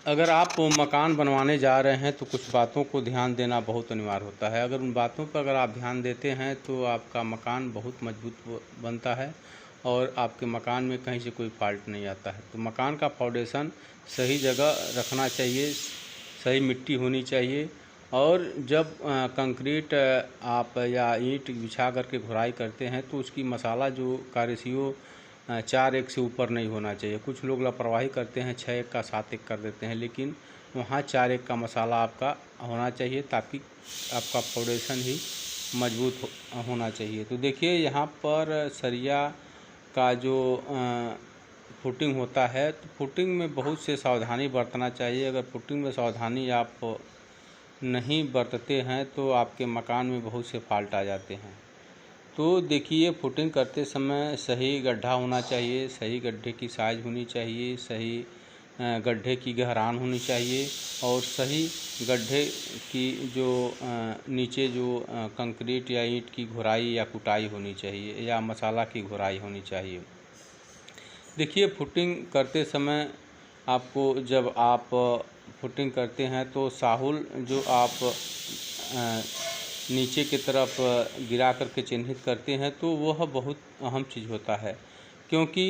अगर आप मकान बनवाने जा रहे हैं तो कुछ बातों को ध्यान देना बहुत अनिवार्य होता है। अगर उन बातों पर अगर आप ध्यान देते हैं तो आपका मकान बहुत मजबूत बनता है और आपके मकान में कहीं से कोई फॉल्ट नहीं आता है। तो मकान का फाउंडेशन सही जगह रखना चाहिए, सही मिट्टी होनी चाहिए। और जब कंक्रीट आप या ईंट बिछा करके घुराई करते हैं तो उसकी मसाला जो का रेशियो 4:1 से ऊपर नहीं होना चाहिए। कुछ लोग लापरवाही करते हैं, 6:1 का 7:1 कर देते हैं, लेकिन वहाँ 4:1 का मसाला आपका होना चाहिए ताकि आपका फाउंडेशन ही मजबूत होना चाहिए। तो देखिए यहाँ पर सरिया का जो फुटिंग होता है तो फुटिंग में बहुत से सावधानी बरतना चाहिए। अगर फुटिंग में सावधानी आप नहीं बरतते हैं तो आपके मकान में बहुत से फॉल्ट आ जाते हैं। तो देखिए फुटिंग करते समय सही गड्ढा होना चाहिए, सही गड्ढे की साइज़ होनी चाहिए, सही गड्ढे की गहराई होनी चाहिए और सही गड्ढे की जो नीचे जो कंक्रीट या ईंट की घुराई या कुटाई होनी चाहिए या मसाला की घुराई होनी चाहिए। देखिए फुटिंग करते समय आपको जब आप फुटिंग करते हैं तो साहुल जो आप नीचे की तरफ गिरा करके चिन्हित करते हैं तो वह बहुत अहम चीज़ होता है, क्योंकि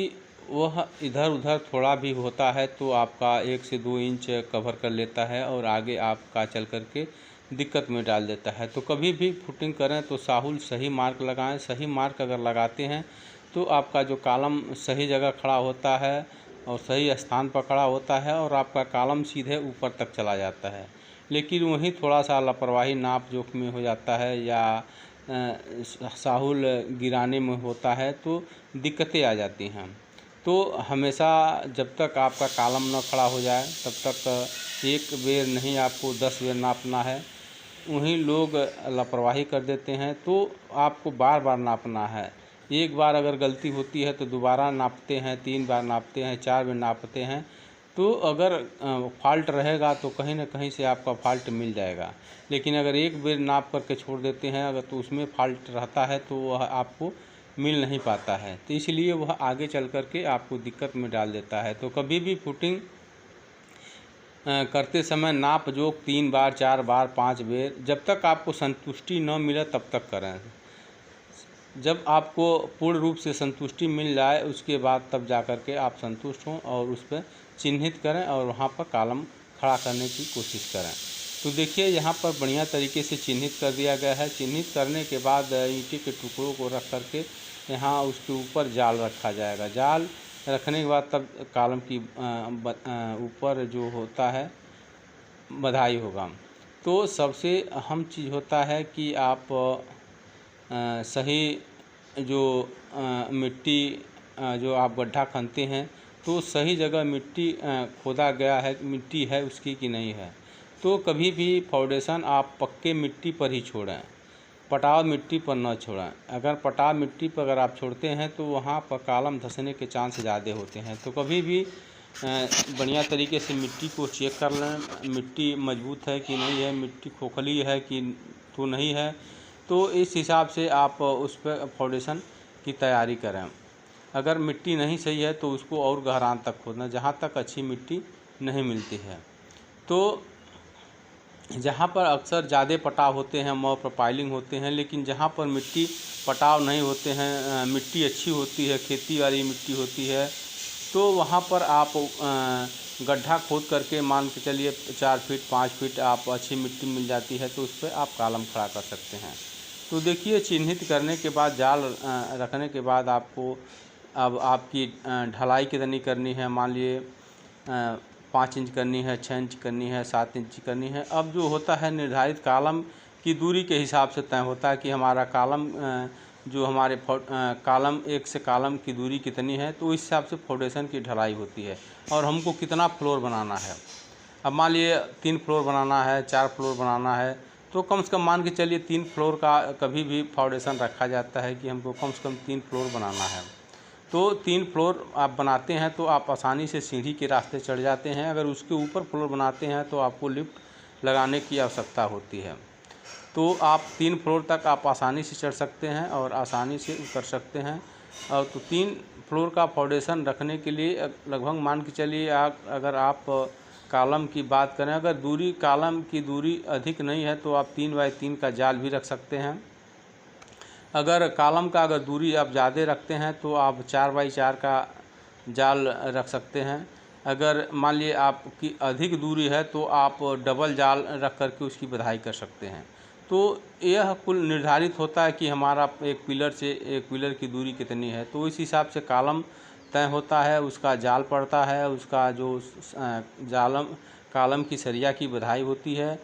वह इधर उधर थोड़ा भी होता है तो आपका 1 से 2 इंच कवर कर लेता है और आगे आपका चल करके दिक्कत में डाल देता है। तो कभी भी फुटिंग करें तो साहुल सही मार्क लगाएं। सही मार्क अगर लगाते हैं तो आपका जो कॉलम सही जगह खड़ा होता है और सही स्थान पर खड़ा होता है और आपका कॉलम सीधे ऊपर तक चला जाता है। लेकिन वहीं थोड़ा सा लापरवाही नाप जोख में हो जाता है या साहुल गिराने में होता है तो दिक्कतें आ जाती हैं। तो हमेशा जब तक आपका कॉलम न खड़ा हो जाए तब तक एक बेर नहीं, आपको 10 बेर नापना है। वहीं लोग लापरवाही कर देते हैं तो आपको बार बार नापना है। एक बार अगर गलती होती है तो दोबारा नापते हैं, 3 बार नापते हैं, 4 बार नापते हैं। तो अगर फॉल्ट रहेगा तो कहीं ना कहीं से आपका फॉल्ट मिल जाएगा। लेकिन अगर एक बार नाप करके छोड़ देते हैं अगर तो उसमें फॉल्ट रहता है तो वह आपको मिल नहीं पाता है, तो इसलिए वह आगे चल करके आपको दिक्कत में डाल देता है। तो कभी भी फुटिंग करते समय नाप जोख 3 बार, 4 बार, 5 बार, जब तक आपको संतुष्टि न मिले तब तक करें। जब आपको पूर्ण रूप से संतुष्टि मिल जाए उसके बाद तब जा कर के आप संतुष्ट हों और उस पर चिन्हित करें और वहाँ पर कॉलम खड़ा करने की कोशिश करें। तो देखिए यहाँ पर बढ़िया तरीके से चिन्हित कर दिया गया है। चिन्हित करने के बाद ईंटे के टुकड़ों को रख करके यहाँ उसके ऊपर जाल रखा जाएगा। जाल रखने के बाद तब कॉलम की ऊपर जो होता है बधाई होगा। तो सबसे अहम चीज़ होता है कि आप सही जो मिट्टी जो आप गड्ढा खनते हैं तो सही जगह मिट्टी खोदा गया है, मिट्टी है उसकी कि नहीं है। तो कभी भी फाउंडेशन आप पक्के मिट्टी पर ही छोड़ें, पटाव मिट्टी पर न छोड़ें। अगर पटाव मिट्टी पर अगर आप छोड़ते हैं तो वहाँ पर कॉलम धंसने के चांस ज़्यादा होते हैं। तो कभी भी बढ़िया तरीके से मिट्टी को चेक कर लें, मिट्टी मजबूत है कि नहीं है, मिट्टी खोखली है कि तो नहीं है। तो इस हिसाब से आप उस पर फाउंडेशन की तैयारी करें। अगर मिट्टी नहीं सही है तो उसको और गहराई तक खोदना जहाँ तक अच्छी मिट्टी नहीं मिलती है। तो जहाँ पर अक्सर ज़्यादा पटाव होते हैं मोर प्रोफाइलिंग होते हैं, लेकिन जहाँ पर मिट्टी पटाव नहीं होते हैं, मिट्टी अच्छी होती है, खेती वाली मिट्टी होती है, तो वहाँ पर आप गड्ढा खोद करके मान के चलिए 4 फीट 5 फीट आप अच्छी मिट्टी मिल जाती है तो उस पर आप कॉलम खड़ा कर सकते हैं। तो देखिए चिन्हित करने के बाद जाल रखने के बाद आपको अब आपकी ढलाई कितनी करनी है, मान लिए 5 इंच करनी है, 6 इंच करनी है, 7 इंच करनी है। अब जो होता है निर्धारित कॉलम की दूरी के हिसाब से तय होता है कि हमारा कॉलम जो हमारे कॉलम एक से कॉलम की दूरी कितनी है, तो इस हिसाब से फाउंडेशन की ढलाई होती है और हमको कितना फ्लोर बनाना है। अब मान लिए 3 फ्लोर बनाना है, 4 फ्लोर बनाना है, तो कम से कम मान के चलिए 3 फ्लोर का कभी भी फाउंडेशन रखा जाता है कि हमको कम से कम 3 फ्लोर बनाना है। तो 3 फ्लोर आप बनाते हैं तो आप आसानी से सीढ़ी के रास्ते चढ़ जाते हैं। अगर उसके ऊपर फ्लोर बनाते हैं तो आपको लिफ्ट लगाने की आवश्यकता होती है। तो आप 3 फ्लोर तक आप आसानी से चढ़ सकते हैं और आसानी से उतर सकते हैं। और तो 3 फ्लोर का फाउंडेशन रखने के लिए लगभग मान के चलिए अगर आप कॉलम की बात करें, अगर दूरी कॉलम की दूरी अधिक नहीं है तो आप 3 बाई 3 का जाल भी रख सकते हैं। अगर कॉलम का अगर दूरी आप ज़्यादा रखते हैं तो आप 4 बाई 4 का जाल रख सकते हैं। अगर मान लिए आपकी अधिक दूरी है तो आप डबल जाल रख करके उसकी बधाई कर सकते हैं। तो यह कुल निर्धारित होता है कि हमारा एक पिलर से एक पिलर की दूरी कितनी है, तो इस हिसाब से कॉलम तय होता है, उसका जाल पड़ता है, उसका जो कॉलम की सरिया की बधाई होती है।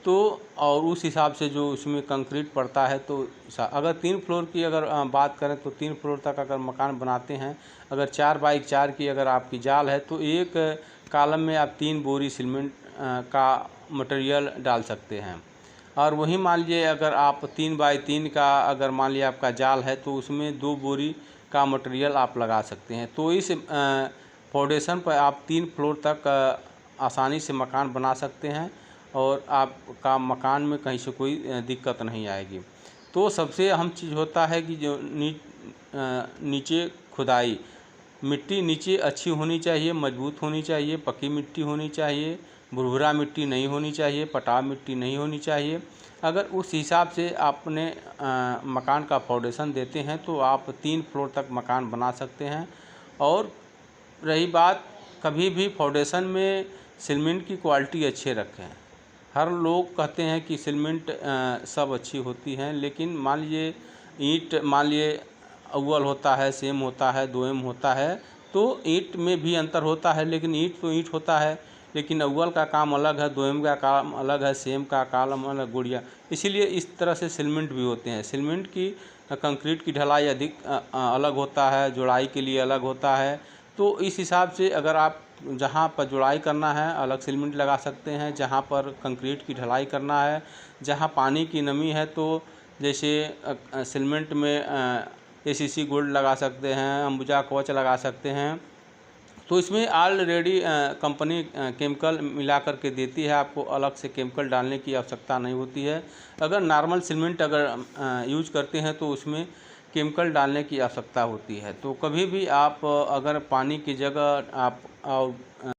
तो और उस हिसाब से जो उसमें कंक्रीट पड़ता है। तो अगर 3 फ्लोर की अगर बात करें तो 3 फ्लोर तक अगर मकान बनाते हैं, अगर 4 बाई 4 की अगर आपकी जाल है तो एक कॉलम में आप 3 बोरी सीमेंट का मटेरियल डाल सकते हैं। और वहीं मान लीजिए अगर आप 3 बाई 3 का अगर मान लिया आपका जाल है तो उसमें 2 बोरी का मटेरियल आप लगा सकते हैं। तो इस फाउंडेशन पर आप 3 फ्लोर तक आसानी से मकान बना सकते हैं और आपका मकान में कहीं से कोई दिक्कत नहीं आएगी। तो सबसे अहम चीज़ होता है कि जो नीचे खुदाई, मिट्टी नीचे अच्छी होनी चाहिए, मजबूत होनी चाहिए, पक्की मिट्टी होनी चाहिए, भुरभुरा मिट्टी नहीं होनी चाहिए, पटाव मिट्टी नहीं होनी चाहिए। अगर उस हिसाब से आपने मकान का फाउंडेशन देते हैं तो आप 3 फ्लोर तक मकान बना सकते हैं। और रही बात, कभी भी फाउंडेशन में सीमेंट की क्वालिटी अच्छे रखें। हर लोग कहते हैं कि सीमेंट सब अच्छी होती हैं, लेकिन मान लीजिए ईंट मान लिए अव्वल होता है, सेम होता है, 2M होता है, तो ईंट में भी अंतर होता है, लेकिन ईंट तो ईंट होता है, लेकिन अव्वल का काम अलग है, 2M का काम अलग है, सेम का काम अलग, गुड़िया। इसीलिए इस तरह से सीमेंट भी होते हैं। सीमेंट की कंक्रीट की ढलाई अधिक अलग होता है, जुड़ाई के लिए अलग होता है। तो इस हिसाब से अगर आप जहाँ पर जुड़ाई करना है अलग सीमेंट लगा सकते हैं, जहाँ पर कंक्रीट की ढलाई करना है, जहाँ पानी की नमी है तो जैसे सीमेंट में ACC गोल्ड लगा सकते हैं, अंबुजा कवच लगा सकते हैं। तो इसमें ऑलरेडी कंपनी केमिकल मिला करके देती है, आपको अलग से केमिकल डालने की आवश्यकता नहीं होती है। अगर नॉर्मल सीमेंट अगर यूज करते हैं तो उसमें केमिकल डालने की आवश्यकता होती है। तो कभी भी आप अगर पानी की जगह आप